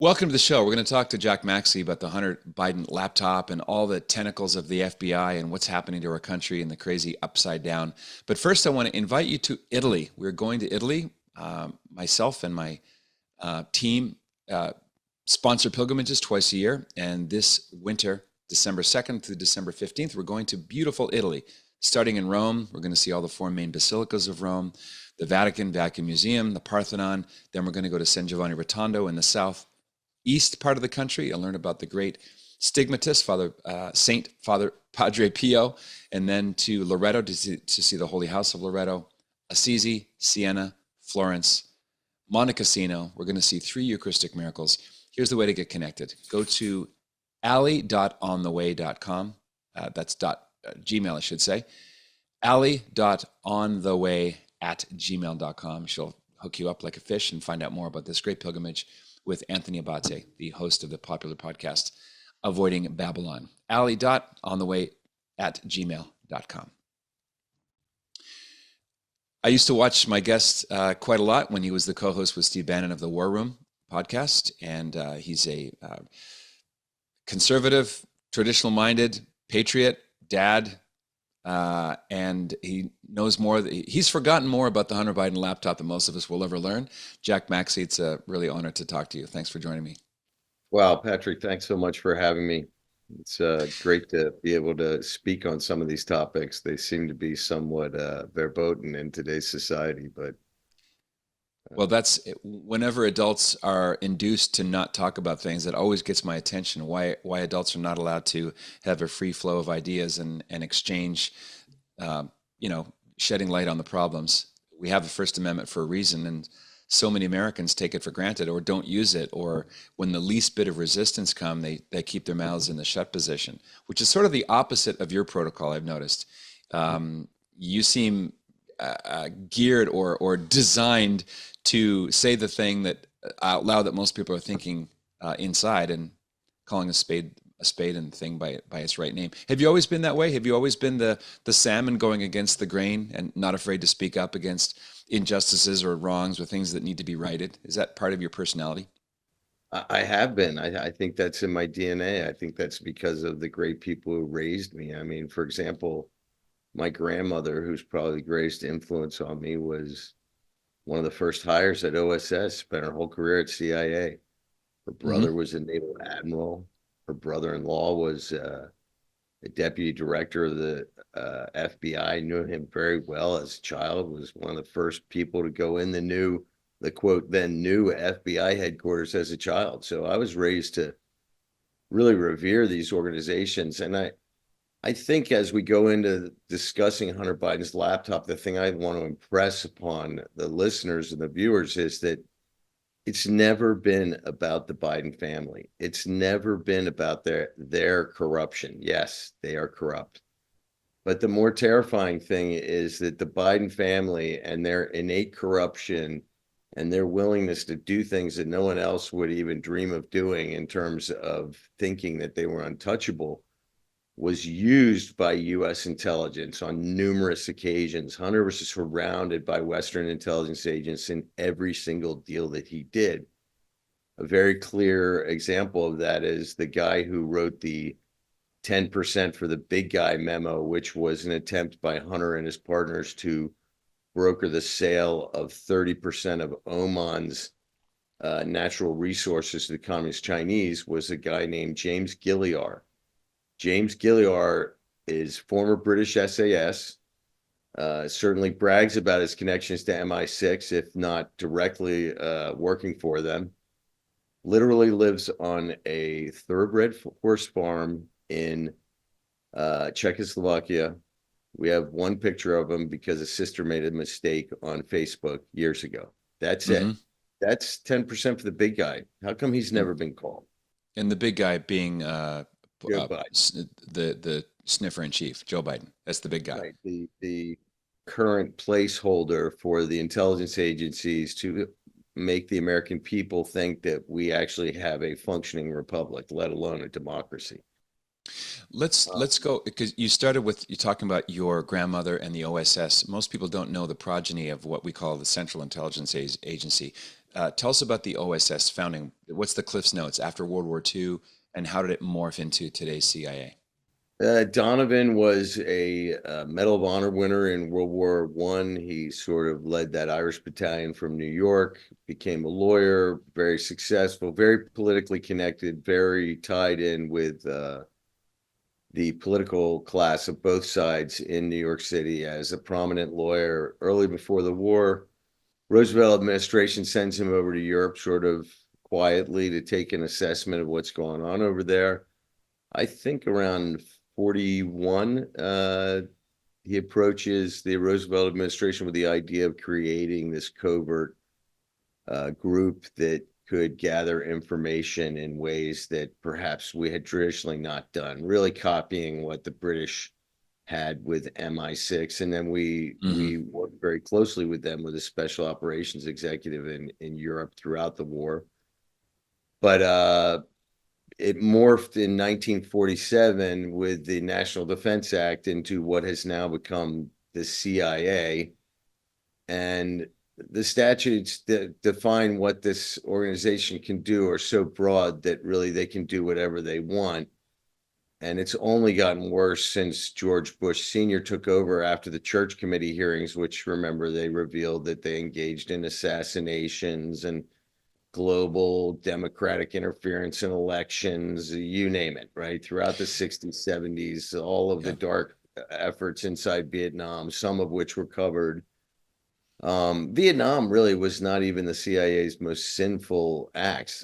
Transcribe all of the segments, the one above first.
Welcome to the show. We're going to talk to Jack Maxey about the Hunter Biden laptop and all the tentacles of the FBI and what's happening to our country and the crazy upside down. But first, I want to invite you to Italy. We're going to Italy. Myself and my team sponsor pilgrimages twice a year. And this winter, December 2nd through December 15th, we're going to beautiful Italy. Starting in Rome, we're going to see all the four main basilicas of Rome, the Vatican Museum, the Parthenon. Then we're going to go to San Giovanni Rotondo in the south east part of the country and learn about the great stigmatist, Father Padre Pio, and then to Loreto to see the Holy House of Loreto, Assisi, Siena, Florence, Monte Cassino. We're going to see 3 Eucharistic miracles. Here's the way to get connected. Go to ali.ontheway.com. That's Gmail, I should say. ali.ontheway@gmail.com. She'll hook you up like a fish and find out more about this great pilgrimage with Anthony Abate, the host of the popular podcast, Avoiding Babylon. ali.ontheway@gmail.com. I used to watch my guest quite a lot when he was the co-host with Steve Bannon of the War Room podcast, and he's a conservative, traditional-minded, patriot, dad, and he knows more. He's forgotten more about the Hunter Biden laptop than most of us will ever learn. Jack Maxey, it's a really honor to talk to you. Thanks for joining me. Wow, Patrick, thanks so much for having me. It's great to be able to speak on some of these topics. They seem to be somewhat verboten in today's society, but well, that's whenever adults are induced to not talk about things, that always gets my attention. Why adults are not allowed to have a free flow of ideas and exchange, shedding light on the problems. We have a First Amendment for a reason, and so many Americans take it for granted or don't use it, or when the least bit of resistance come, they keep their mouths in the shut position, which is sort of the opposite of your protocol, I've noticed. You seem geared or designed to say the thing that out loud that most people are thinking inside, and calling a spade and thing by its right name. Have you always been that way? Have you always been the salmon going against the grain and not afraid to speak up against injustices or wrongs or things that need to be righted? Is that part of your personality? I have been. I think that's in my DNA. I think that's because of the great people who raised me. I mean, for example, my grandmother, who's probably the greatest influence on me, was one of the first hires at OSS, spent her whole career at CIA. Her brother was a naval admiral. Her brother-in-law was a deputy director of the FBI. Knew him very well as a child, was one of the first people to go in the quote, then new FBI headquarters as a child. So I was raised to really revere these organizations. And I think as we go into discussing Hunter Biden's laptop, the thing I want to impress upon the listeners and the viewers is that it's never been about the Biden family. It's never been about their corruption. Yes, they are corrupt. But the more terrifying thing is that the Biden family and their innate corruption and their willingness to do things that no one else would even dream of doing in terms of thinking that they were untouchable was used by U.S. intelligence on numerous occasions. Hunter was surrounded by Western intelligence agents in every single deal that he did. A very clear example of that is the guy who wrote the 10% for the big guy memo, which was an attempt by Hunter and his partners to broker the sale of 30% of Oman's natural resources to the Communist Chinese, was a guy named James Gilliar. James Gilliar is former British SAS, certainly brags about his connections to MI6, if not directly working for them. Literally lives on a thoroughbred horse farm in Czechoslovakia. We have one picture of him because a sister made a mistake on Facebook years ago. That's it. That's 10% for the big guy. How come he's never been called? And the big guy being the sniffer in chief, Joe Biden. That's the big guy. Right. The current placeholder for the intelligence agencies to make the American people think that we actually have a functioning republic, let alone a democracy. Let's go, because you started with you talking about your grandmother and the OSS. Most people don't know the progeny of what we call the Central Intelligence Agency. Tell us about the OSS founding. What's the Cliff's Notes after World War II, and how did it morph into today's CIA? Donovan was a Medal of Honor winner in World War One. He sort of led that Irish battalion from New York, became a lawyer, very successful, very politically connected, very tied in with the political class of both sides in New York City as a prominent lawyer early before the war. Roosevelt administration sends him over to Europe sort of quietly to take an assessment of what's going on over there. I think around 41, he approaches the Roosevelt administration with the idea of creating this covert group that could gather information in ways that perhaps we had traditionally not done, really copying what the British had with MI6. And then we worked very closely with them with a special operations executive in Europe throughout the war. But it morphed in 1947 with the National Defense Act into what has now become the CIA. And the statutes that define what this organization can do are so broad that really they can do whatever they want. And it's only gotten worse since George Bush Sr. took over after the Church Committee hearings, which, remember, they revealed that they engaged in assassinations and global democratic interference in elections, you name it, right? Throughout the 60s, 70s, all of the dark efforts inside Vietnam, some of which were covered. Vietnam really was not even the CIA's most sinful acts.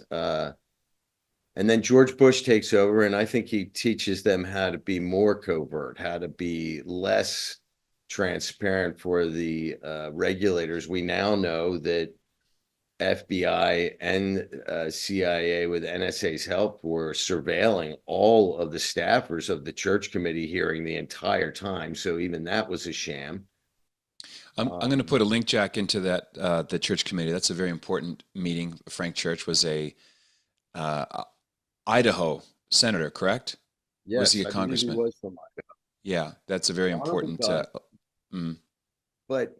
And then George Bush takes over, and I think he teaches them how to be more covert, how to be less transparent for the regulators. We now know that FBI and CIA, with NSA's help, were surveilling all of the staffers of the Church Committee hearing the entire time. So even that was a sham. I'm going to put a link, Jack, into that the Church Committee. That's a very important meeting. Frank Church was a Idaho senator, correct? Yes, was he a I believe congressman? he was from Idaho. Yeah, that's a very important. But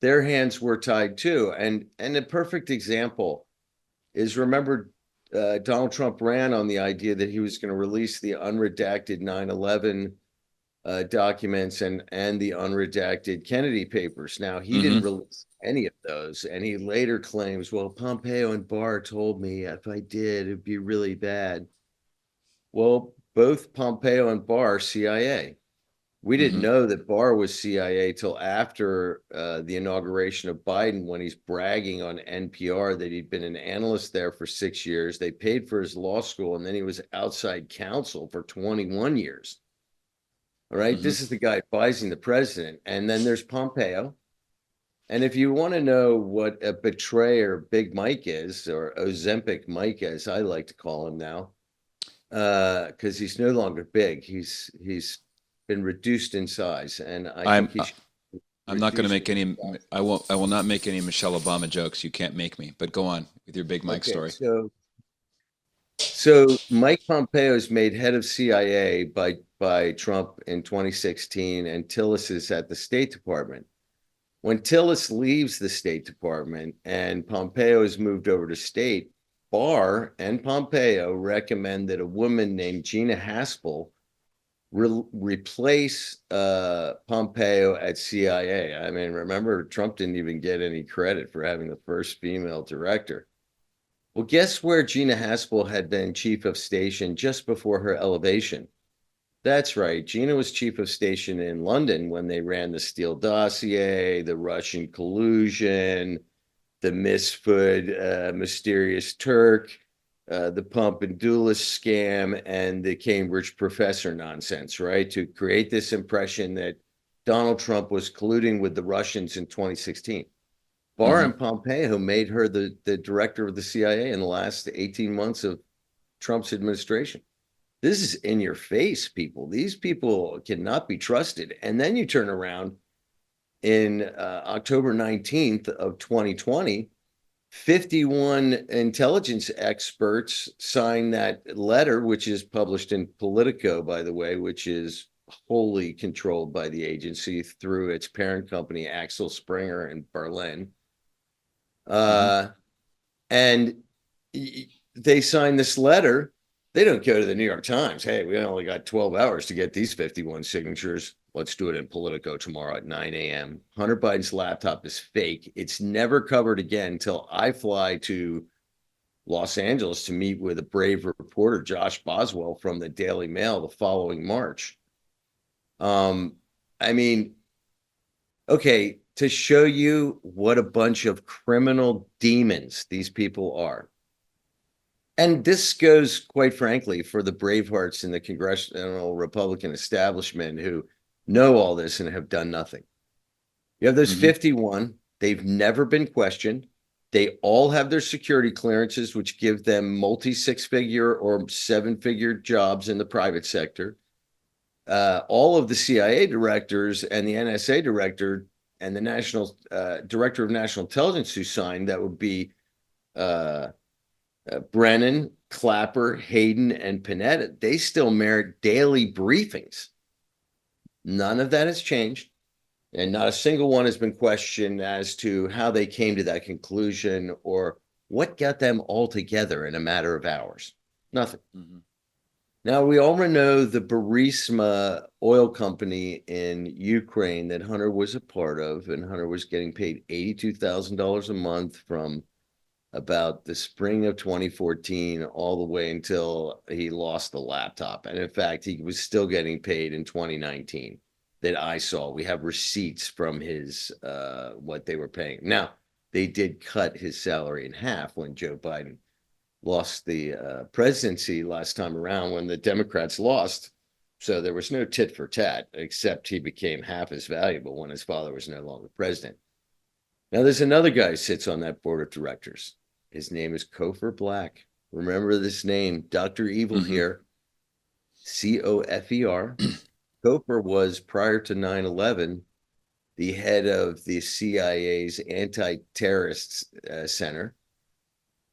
their hands were tied too. And a perfect example is, remember, Donald Trump ran on the idea that he was going to release the unredacted 9/11 documents and the unredacted Kennedy papers. Now, he didn't release any of those, and he later claims, well, Pompeo and Barr told me if I did, it'd be really bad. Well, both Pompeo and Barr, CIA. We didn't know that Barr was CIA till after the inauguration of Biden, when he's bragging on NPR that he'd been an analyst there for 6 years. They paid for his law school, and then he was outside counsel for 21 years. All right. This is the guy advising the president. And then there's Pompeo. And if you want to know what a betrayer Big Mike is, or Ozempic Mike, as I like to call him now, because he's no longer big. He's been reduced in size. And I think he should. I'm not going to make any. I will not make any Michelle Obama jokes. You can't make me. But go on with your Big Mike story. So Mike Pompeo is made head of CIA by Trump in 2016, and Tillis is at the State Department. When Tillis leaves the State Department and Pompeo is moved over to State, Barr and Pompeo recommend that a woman named Gina Haspel replace Pompeo at CIA. I mean, remember, Trump didn't even get any credit for having the first female director. Well, guess where Gina Haspel had been chief of station just before her elevation? That's right. Gina was chief of station in London when they ran the Steele dossier, the Russian collusion, the Misfud mysterious Turk, the pump and duelist scam, and the Cambridge professor nonsense, right? To create this impression that Donald Trump was colluding with the Russians in 2016. Barr and Pompeo made her the director of the CIA in the last 18 months of Trump's administration. This is in your face, people. These people cannot be trusted. And then you turn around in October 19th of 2020, 51 intelligence experts signed that letter, which is published in Politico, by the way, which is wholly controlled by the agency through its parent company, Axel Springer in Berlin. And they sign this letter. They don't go to the New York Times. Hey, we only got 12 hours to get these 51 signatures. Let's do it in Politico tomorrow at 9 a.m. Hunter Biden's laptop is fake. It's never covered again until I fly to Los Angeles to meet with a brave reporter, Josh Boswell from the Daily Mail, the following March. I mean, okay, to show you what a bunch of criminal demons these people are. And this goes, quite frankly, for the bravehearts in the congressional Republican establishment who know all this and have done nothing. You have those 51. They've never been questioned. They all have their security clearances, which give them multi-six-figure or seven-figure jobs in the private sector. All of the CIA directors and the NSA director and the national director of national intelligence who signed, that would be Brennan, Clapper, Hayden, and Panetta, they still merit daily briefings. None of that has changed. And not a single one has been questioned as to how they came to that conclusion or what got them all together in a matter of hours. Nothing. Now, we already know the Burisma oil company in Ukraine that Hunter was a part of, and Hunter was getting paid $82,000 a month from about the spring of 2014 all the way until he lost the laptop. And in fact, he was still getting paid in 2019 that I saw. We have receipts from his what they were paying. Now, they did cut his salary in half when Joe Biden lost the presidency last time around when the Democrats lost. So there was no tit for tat, except he became half as valuable when his father was no longer president. Now, there's another guy who sits on that board of directors. His name is Kofer Black. Remember this name, Dr. Evil here, Cofer. Kofer was, prior to 9/11, the head of the CIA's Anti-Terrorist Center.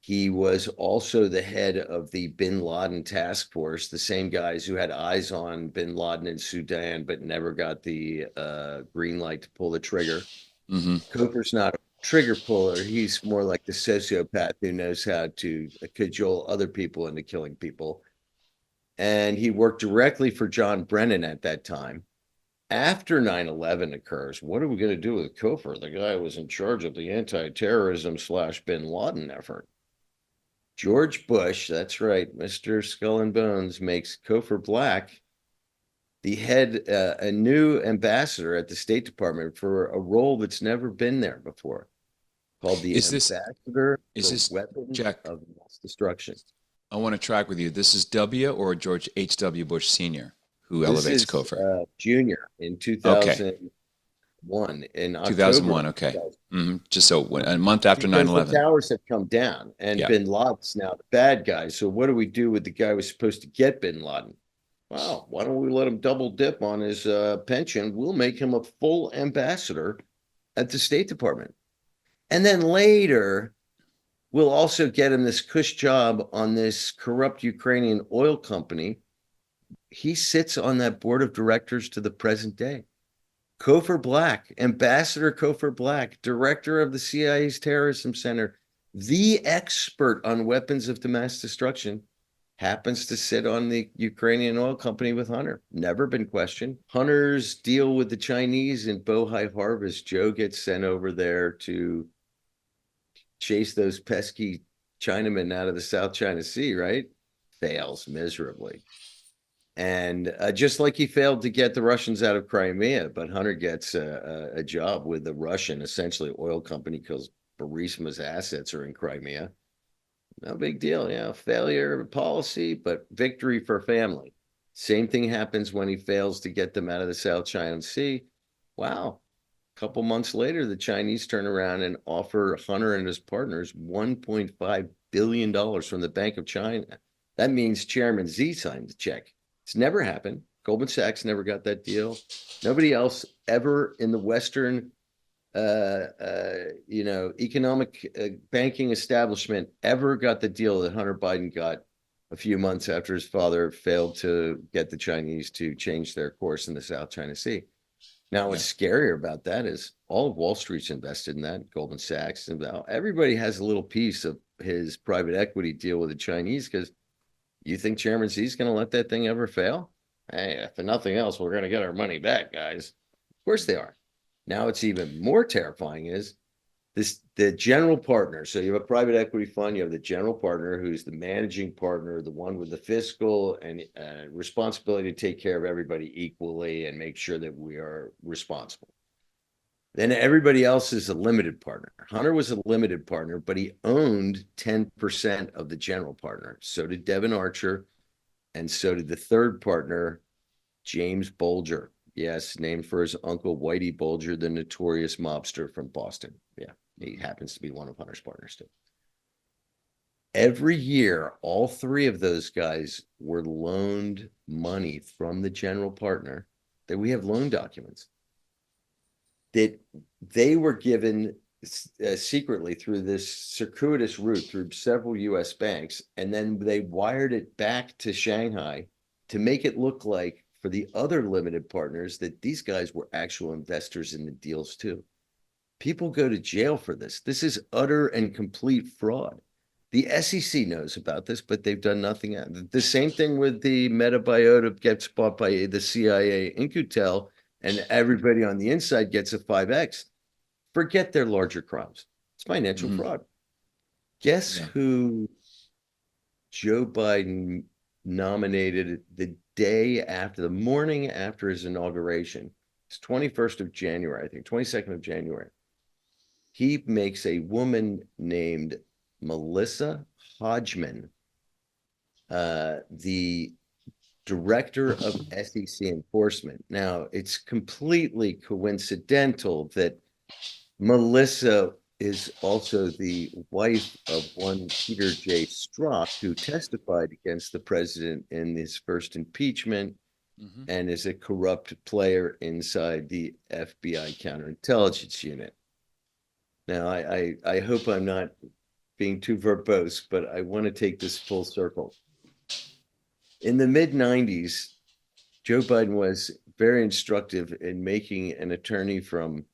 He was also the head of the Bin Laden task force, the same guys who had eyes on Bin Laden in Sudan, but never got the green light to pull the trigger. Kofer's not a trigger puller. He's more like the sociopath who knows how to cajole other people into killing people. And he worked directly for John Brennan at that time. After 9/11 occurs, what are we going to do with Kofer? The guy who was in charge of the anti-terrorism / Bin Laden effort. George Bush, that's right, Mr. Skull and Bones, makes Kofer Black the head, a new ambassador at the State Department for a role that's never been there before, called the Ambassador for Weapons of Mass Destruction. I want to track with you. This is W or George H.W. Bush Sr. who elevates Kofer? Junior in 2001. In October 2001, okay. Just so a month after 9/11. The towers have come down, and Bin Laden's now the bad guy. So what do we do with the guy who was supposed to get Bin Laden? Well, why don't we let him double dip on his pension? We'll make him a full ambassador at the State Department. And then later, we'll also get him this cush job on this corrupt Ukrainian oil company. He sits on that board of directors to the present day. Kofer Black, Ambassador Kofer Black, director of the CIA's Terrorism Center, the expert on weapons of mass destruction, happens to sit on the Ukrainian oil company with Hunter. Never been questioned. Hunter's deal with the Chinese in Bohai Harvest, Joe gets sent over there to chase those pesky Chinamen out of the South China Sea, right? Fails miserably. And just like he failed to get the Russians out of Crimea, but Hunter gets a job with the Russian, essentially oil company, because Burisma's assets are in Crimea. No big deal. Yeah, failure of policy, but victory for family. Same thing happens when he fails to get them out of the South China Sea. Wow. A couple months later, the Chinese turn around and offer Hunter and his partners $1.5 billion from the Bank of China. That means Chairman Xi signed the check. It's never happened. Goldman Sachs never got that deal. Nobody else ever in the Western economic banking establishment ever got the deal that Hunter Biden got a few months after his father failed to get the Chinese to change their course in the South China Sea. Now, what's scarier about that is all of Wall Street's invested in that, Goldman Sachs, and everybody has a little piece of his private equity deal with the Chinese, because you think Chairman Xi's going to let that thing ever fail? Hey, for nothing else, we're going to get our money back, guys. Of course they are. Now, it's even more terrifying is the general partner. So you have a private equity fund, you have the general partner who's the managing partner, the one with the fiscal and responsibility to take care of everybody equally and make sure that we are responsible. Then everybody else is a limited partner. Hunter was a limited partner, but he owned 10% of the general partner. So did Devin Archer, and so did the third partner, James Bulger. Yes, named for his uncle, Whitey Bulger, the notorious mobster from Boston. Yeah, he happens to be one of Hunter's partners too. Every year, all three of those guys were loaned money from the general partner, that we have loan documents, that they were given secretly through this circuitous route through several US banks, and then they wired it back to Shanghai to make it look like, for the other limited partners, that these guys were actual investors in the deals too. People go to jail for this. This is utter and complete fraud. The SEC knows about this, but they've done nothing. The same thing with the Metabiota gets bought by the CIA Incutel, and everybody on the inside gets a 5X. Forget their larger crimes. It's financial fraud. Guess who Joe Biden nominated the day after, the morning after his inauguration? It's 21st of January, I think, 22nd of January. He makes a woman named Melissa Hodgman the director of SEC enforcement. Now, it's completely coincidental that Melissa is also the wife of one Peter J. Strzok, who testified against the president in his first impeachment and is a corrupt player inside the FBI counterintelligence unit. Now, I hope I'm not being too verbose, but I want to take this full circle. In the mid-90s, Joe Biden was very instructive in making an attorney from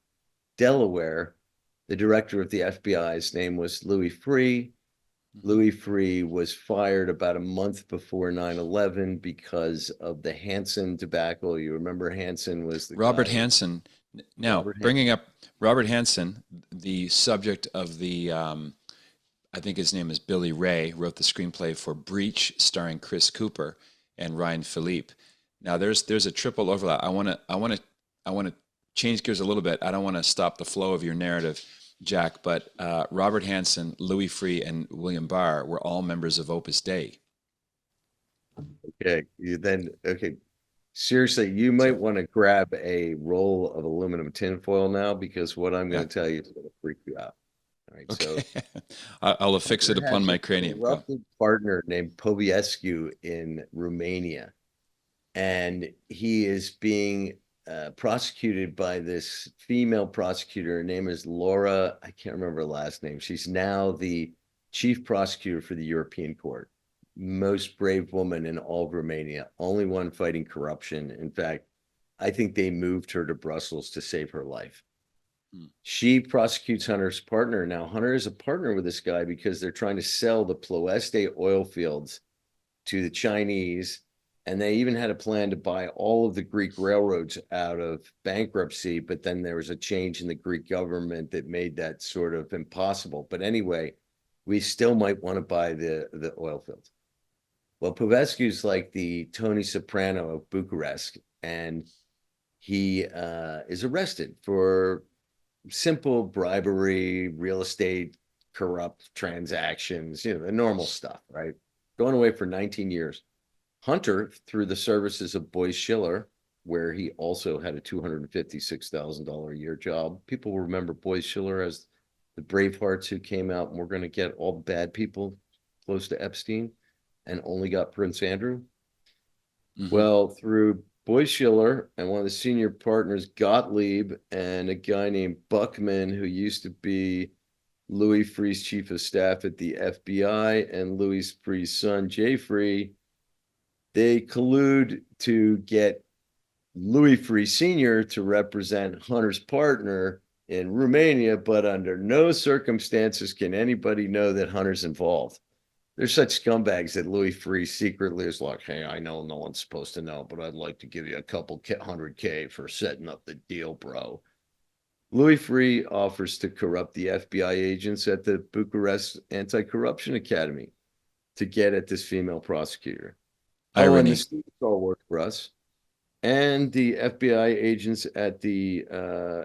Delaware the director of the FBI. His name was Louis Freeh. Louis Freeh was fired about a month before 9/11 because of the Hansen debacle. You remember Hansen was the Robert guy. Hansen. Now, bringing up Robert Hansen, the subject of the, I think his name is Billy Ray, wrote the screenplay for Breach, starring Chris Cooper and Ryan Philippe. Now, there's a triple overlap. I want to change gears a little bit. I don't want to stop the flow of your narrative, Jack, but Robert Hansen, Louis Freeh, and William Barr were all members of Opus Dei. Okay, okay. Seriously, you might want to grab a roll of aluminum tinfoil now, because what I'm going to tell you is going to freak you out. All right, okay. So I'll affix it upon my cranium. A partner named Poviescu in Romania, and he is being prosecuted by this female prosecutor. Her name is Laura. I can't remember her last name. She's now the chief prosecutor for the European Court. Most brave woman in all of Romania, only one fighting corruption. In fact, I think they moved her to Brussels to save her life. She prosecutes Hunter's partner. Now, Hunter is a partner with this guy because they're trying to sell the Ploeste oil fields to the Chinese. And they even had a plan to buy all of the Greek railroads out of bankruptcy. But then there was a change in the Greek government that made that sort of impossible. But anyway, we still might want to buy the oil fields. Well, Povescu's like the Tony Soprano of Bucharest, and he is arrested for simple bribery, real estate, corrupt transactions, the normal stuff, right? Going away for 19 years. Hunter, through the services of Boyce Schiller, where he also had a $256,000 a year job. People will remember Boyce Schiller as the Bravehearts who came out and were going to get all the bad people close to Epstein and only got Prince Andrew. Well, through Boy Schiller and one of the senior partners, Gottlieb, and a guy named Buckman, who used to be Louis Freeh's chief of staff at the FBI, and Louis Freeh's son, Jay Freeh, they collude to get Louis Freeh Sr. to represent Hunter's partner in Romania, but under no circumstances can anybody know that Hunter's involved. They're such scumbags that Louis Freeh secretly is like, hey, I know no one's supposed to know, but I'd like to give you a couple $100K for setting up the deal, bro. Louis Freeh offers to corrupt the FBI agents at the Bucharest Anti-Corruption Academy to get at this female prosecutor. Irony. Oh, and this all worked for us. And the FBI agents at the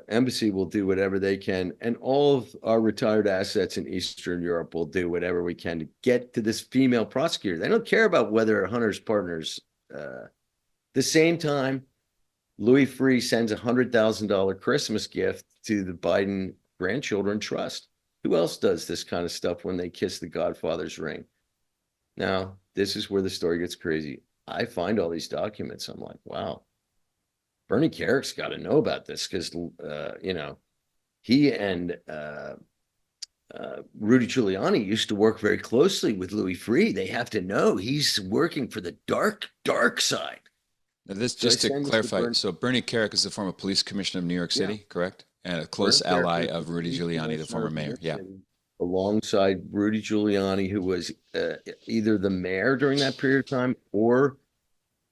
embassy will do whatever they can. And all of our retired assets in Eastern Europe will do whatever we can to get to this female prosecutor. They don't care about whether Hunter's partners. The same time, Louis Freeh sends a $100,000 Christmas gift to the Biden Grandchildren Trust. Who else does this kind of stuff when they kiss the Godfather's ring? Now, this is where the story gets crazy. I find all these documents. I'm like, wow, Bernie Kerik's got to know about this because, he and Rudy Giuliani used to work very closely with Louis Freeh. They have to know he's working for the dark side. Now this, just to clarify, so Bernie Kerik is the former police commissioner of New York City, correct? And a close ally of Rudy Giuliani, the former mayor. Yeah. Alongside Rudy Giuliani, who was either the mayor during that period of time or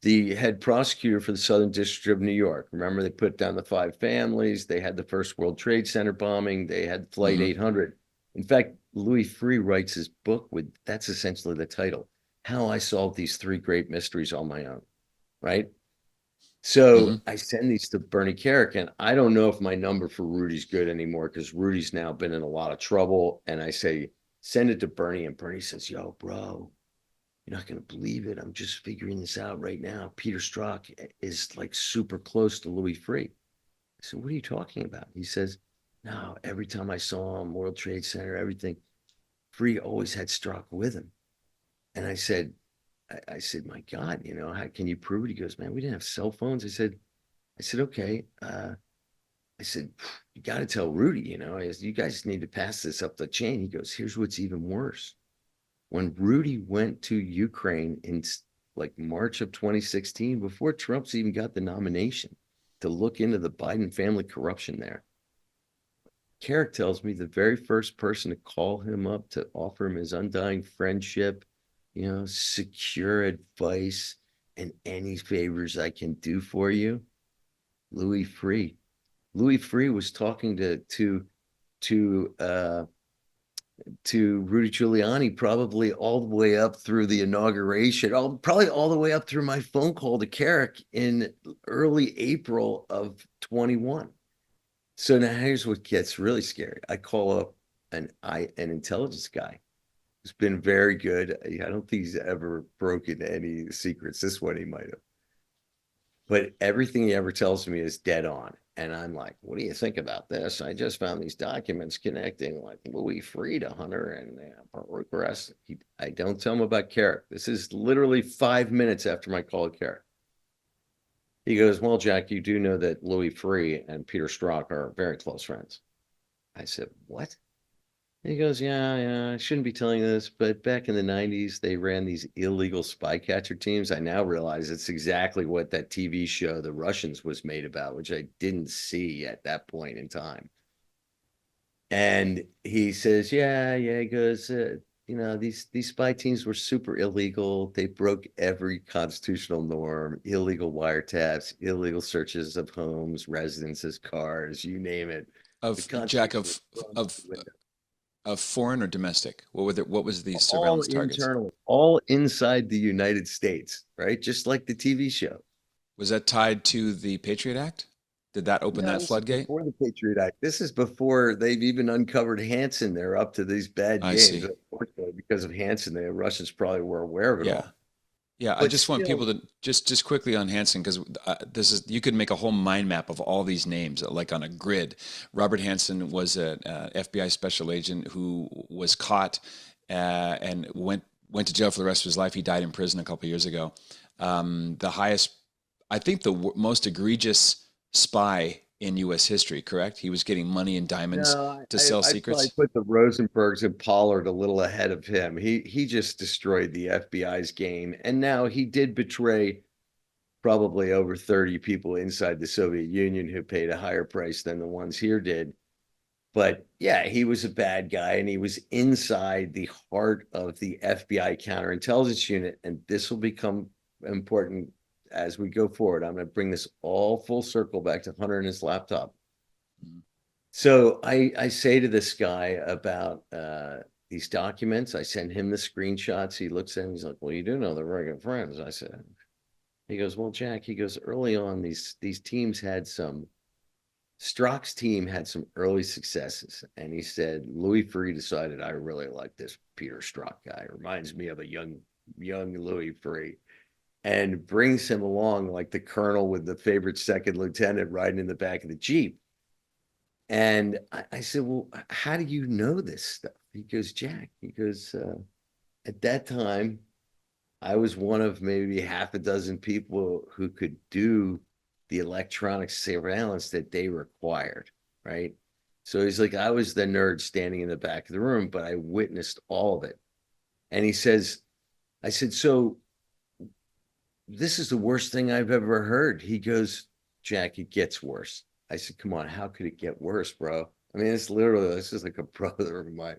the head prosecutor for the Southern District of New York. Remember, they put down the 5 families. They had the first World Trade Center bombing. They had Flight 800. In fact, Louis Freeh writes his book with, that's essentially the title, How I Solved These 3 Great Mysteries on My Own, right? So I send these to Bernie Kerik, and I don't know if my number for Rudy's good anymore because Rudy's now been in a lot of trouble. And I say, send it to Bernie. And Bernie says, yo, bro, you're not going to believe it. I'm just figuring this out right now. Peter Strzok is like super close to Louis Freeh. I said, what are you talking about? He says, no, every time I saw him, World Trade Center, everything, Freeh always had Strzok with him. And I said, my God, how can you prove it? He goes, man, we didn't have cell phones. I said, okay. I said, you got to tell Rudy, you guys need to pass this up the chain. He goes, here's what's even worse. When Rudy went to Ukraine in like March of 2016, before Trump's even got the nomination to look into the Biden family corruption there, Kerik tells me the very first person to call him up to offer him his undying friendship, secure advice and any favors I can do for you, Louis Freeh. Louis Freeh was talking to Rudy Giuliani probably all the way up through the inauguration, probably all the way up through my phone call to Kerik in early April of 21. So now here's what gets really scary. I call up an intelligence guy who's been very good. I don't think he's ever broken any secrets. This one he might have. But everything he ever tells me is dead on. And I'm like, what do you think about this? I just found these documents connecting like Louis Freeh to Hunter and Bucharest. I don't tell him about Kerik. This is literally 5 minutes after my call with Kerik. He goes, well, Jack, you do know that Louis Freeh and Peter Strzok are very close friends. I said, what? He goes, yeah, I shouldn't be telling you this, but back in the 90s, they ran these illegal spy catcher teams. I now realize it's exactly what that TV show, The Russians, was made about, which I didn't see at that point in time. And he says, yeah, he goes, these spy teams were super illegal. They broke every constitutional norm, illegal wiretaps, illegal searches of homes, residences, cars, you name it. Of foreign or domestic? What was the surveillance targets? Internal, all inside the United States, right? Just like the TV show. Was that tied to the Patriot Act? Did that open that floodgate? Before the Patriot Act. This is before they've even uncovered Hansen. They're up to these bad games. See. Unfortunately, because of Hansen, the Russians probably were aware of it all. Yeah, I just want people to just quickly on Hansen, because you could make a whole mind map of all these names like on a grid. Robert Hansen was an FBI special agent who was caught and went to jail for the rest of his life. He died in prison a couple of years ago. The highest I think, the most egregious spy in U.S. history, correct? He was getting money and diamonds No, to sell I'd probably secrets. put the Rosenbergs and Pollard a little ahead of him. He just destroyed the FBI's game. And now he did betray probably over 30 people inside the Soviet Union who paid a higher price than the ones here did. But yeah, he was a bad guy and he was inside the heart of the FBI counterintelligence unit. And this will become important as we go forward. I'm going to bring this all full circle back to Hunter and his laptop. So I say to this guy about these documents. I send him the screenshots. He looks at them. He's like, well, you do know they're very good friends. I said, he goes, well, Jack, he goes, early on, these teams had some, Strzok's team had some early successes. And he said, Louis Freeh decided, I really like this Peter Strzok guy. Reminds me of a young Louis Freeh. And brings him along like the colonel with the favorite second lieutenant riding in the back of the Jeep. And I said, well, how do you know this stuff? He goes, Jack, he goes, at that time, I was one of maybe half a dozen people who could do the electronic surveillance that they required, right? So he's like, I was the nerd standing in the back of the room, but I witnessed all of it. And he says, I said, so this is the worst thing I've ever heard. He goes, Jack, it gets worse. I said, come on, how could it get worse, bro? I mean, it's literally, this is like a brother of mine.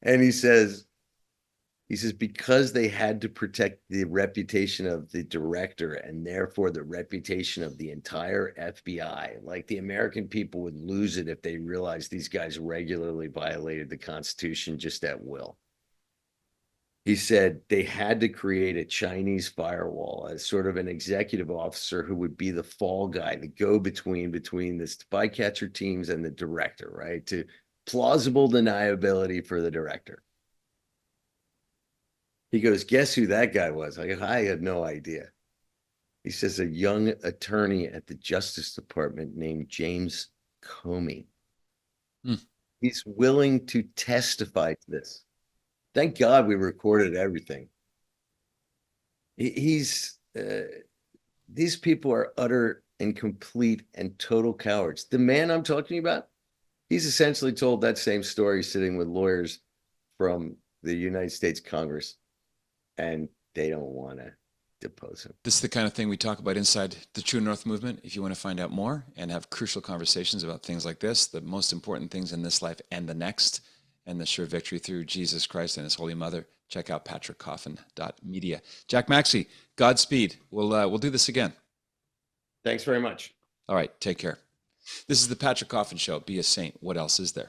And he says, because they had to protect the reputation of the director and therefore the reputation of the entire FBI, like the American people would lose it if they realized these guys regularly violated the Constitution just at will. He said they had to create a Chinese firewall as sort of an executive officer who would be the fall guy, the go-between between the spycatcher teams and the director, right? To plausible deniability for the director. He goes, guess who that guy was? I had no idea. He says a young attorney at the Justice Department named James Comey. He's willing to testify to this. Thank God we recorded everything. These people are utter and complete and total cowards. The man I'm talking about, he's essentially told that same story sitting with lawyers from the United States Congress, and they don't want to depose him. This is the kind of thing we talk about inside the True North movement. If you want to find out more and have crucial conversations about things like this, the most important things in this life and the next, and the sure victory through Jesus Christ and his Holy Mother, check out patrickcoffin.media. Jack Maxey, Godspeed. We'll do this again. Thanks very much. All right, take care. This is the Patrick Coffin Show. Be a saint. What else is there?